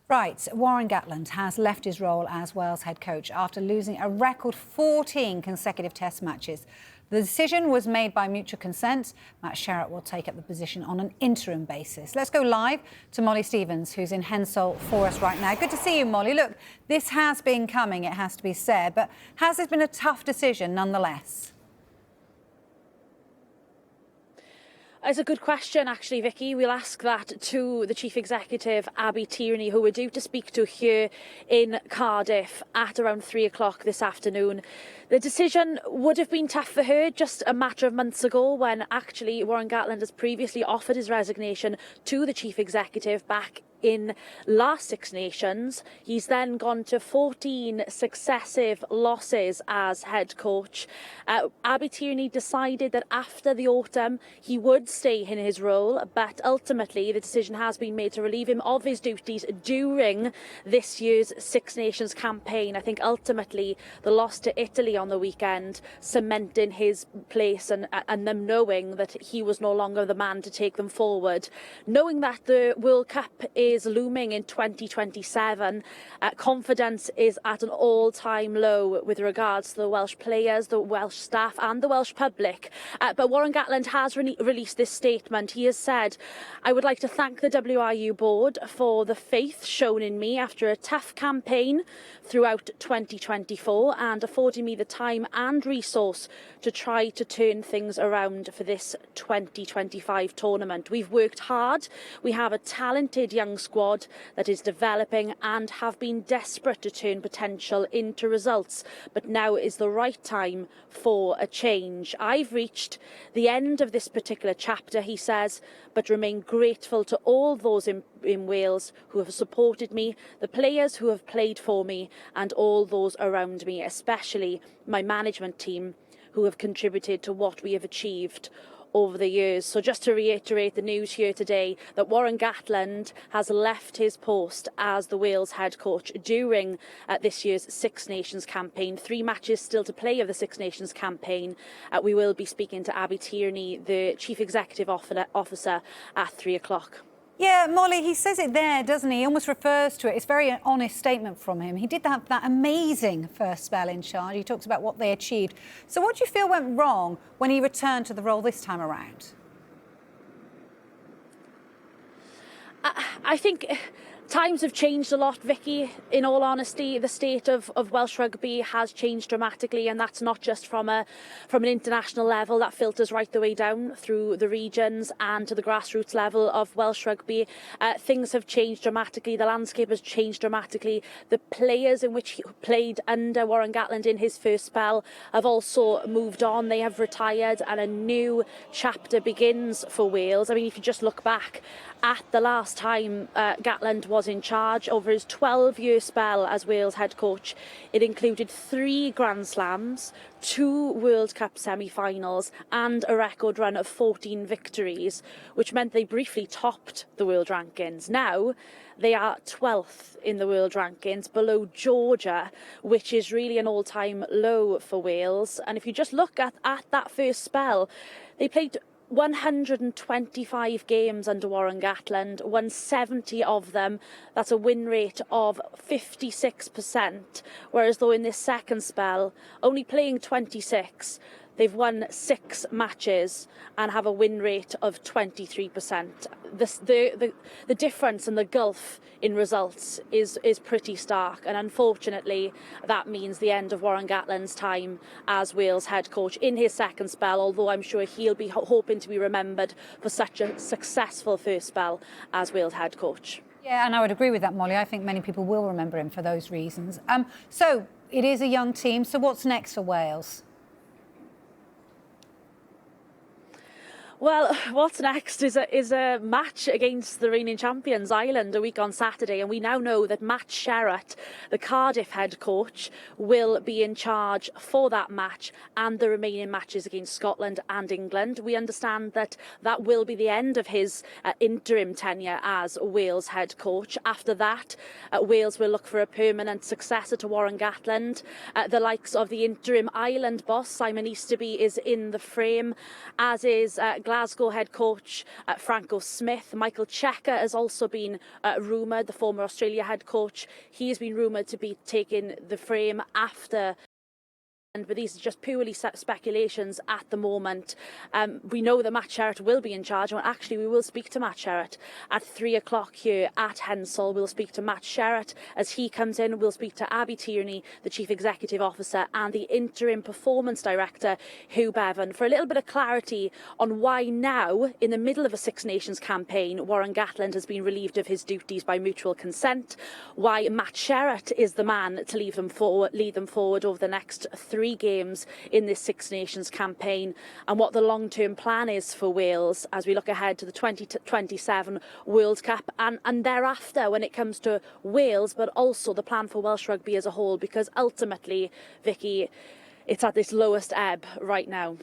Right, Warren Gatland has left his role as Wales head coach after losing a record 14 consecutive Test matches. The decision was made by mutual consent. Matt Sherratt will take up the position on an interim basis. Let's go live to Molly Stevens, who's in Hensall for us right now. Good to see you, Molly. Look, this has been coming, it has to be said, but has this been a tough decision nonetheless? It's a good question, actually, Vicky. We'll ask that to the Chief Executive, Abby Tierney, who we're due to speak to here in Cardiff at around 3 o'clock this afternoon. The decision would have been tough for her just a matter of months ago when actually Warren Gatland has previously offered his resignation to the Chief Executive back in last Six Nations. He's then gone to 14 successive losses as head coach. Abby Tierney decided that after the autumn he would stay in his role, but ultimately the decision has been made to relieve him of his duties during this year's Six Nations campaign. I think ultimately the loss to Italy on the weekend cementing his place and them knowing that he was no longer the man to take them forward. Knowing that the World Cup is looming in 2027. Confidence is at an all-time low with regards to the Welsh players, the Welsh staff and the Welsh public. But Warren Gatland has released this statement. He has said, "I would like to thank the WRU board for the faith shown in me after a tough campaign throughout 2024 and affording me the time and resource to try to turn things around for this 2025 tournament. We've worked hard. We have a talented young squad that is developing and have been desperate to turn potential into results. But now is the right time for a change. I've reached the end of this particular chapter," he says, "but remain grateful to all those in Wales who have supported me, the players who have played for me, and all those around me, especially my management team who have contributed to what we have achieved over the years." So just to reiterate the news here today that Warren Gatland has left his post as the Wales head coach during this year's Six Nations campaign. 3 matches still to play of the Six Nations campaign. We will be speaking to Abby Tierney, the Chief Executive Officer, at 3 o'clock. Yeah, Molly, he says it there, doesn't he? He almost refers to it. It's a very honest statement from him. He did have that amazing first spell in charge. He talks about what they achieved. So what do you feel went wrong when he returned to the role this time around? I think times have changed a lot, Vicky. In all honesty, the state of Welsh rugby has changed dramatically, and that's not just from an international level. That filters right the way down through the regions and to the grassroots level of Welsh rugby. Things have changed dramatically. The landscape has changed dramatically. The players in which he played under Warren Gatland in his first spell have also moved on. They have retired, and a new chapter begins for Wales. I mean, if you just look back at the last time Gatland was in charge over his 12-year spell as Wales head coach, it included 3 Grand Slams, 2 World Cup semi-finals and a record run of 14 victories, which meant they briefly topped the world rankings. Now they are 12th in the world rankings, below Georgia, which is really an all-time low for Wales. And if you just look at that first spell, they played 125 games under Warren Gatland, won 70 of them. That's a win rate of 56%. Whereas though in this second spell, only playing 26, they've won 6 matches and have a win rate of 23%. The difference and the gulf in results is pretty stark, and unfortunately that means the end of Warren Gatland's time as Wales head coach in his second spell, although I'm sure he'll be hoping to be remembered for such a successful first spell as Wales head coach. Yeah, and I would agree with that, Molly. I think many people will remember him for those reasons. So it is a young team, so what's next for Wales? Well, what's next is a match against the reigning champions, Ireland, a week on Saturday. And we now know that Matt Sherratt, the Cardiff head coach, will be in charge for that match and the remaining matches against Scotland and England. We understand that that will be the end of his interim tenure as Wales head coach. After that, Wales will look for a permanent successor to Warren Gatland. The likes of the interim Ireland boss, Simon Easterby, is in the frame, as is Glasgow head coach Franco Smith. Michael Checker has also been rumoured, the former Australia head coach. He has been rumoured to be taking the frame after. But these are just purely speculations at the moment. We know that Matt Sherratt will be in charge, and actually we will speak to Matt Sherratt at 3 o'clock here at Hensall. We'll speak to Matt Sherratt as he comes in. We'll speak to Abby Tierney, the Chief Executive Officer, and the Interim Performance Director, Hugh Bevan, for a little bit of clarity on why now, in the middle of a Six Nations campaign, Warren Gatland has been relieved of his duties by mutual consent, why Matt Sherratt is the man to lead them forward over the next 3 games in this Six Nations campaign, and what the long-term plan is for Wales as we look ahead to the 2027 World Cup and thereafter when it comes to Wales, but also the plan for Welsh rugby as a whole, because ultimately, Vicky, it's at this lowest ebb right now.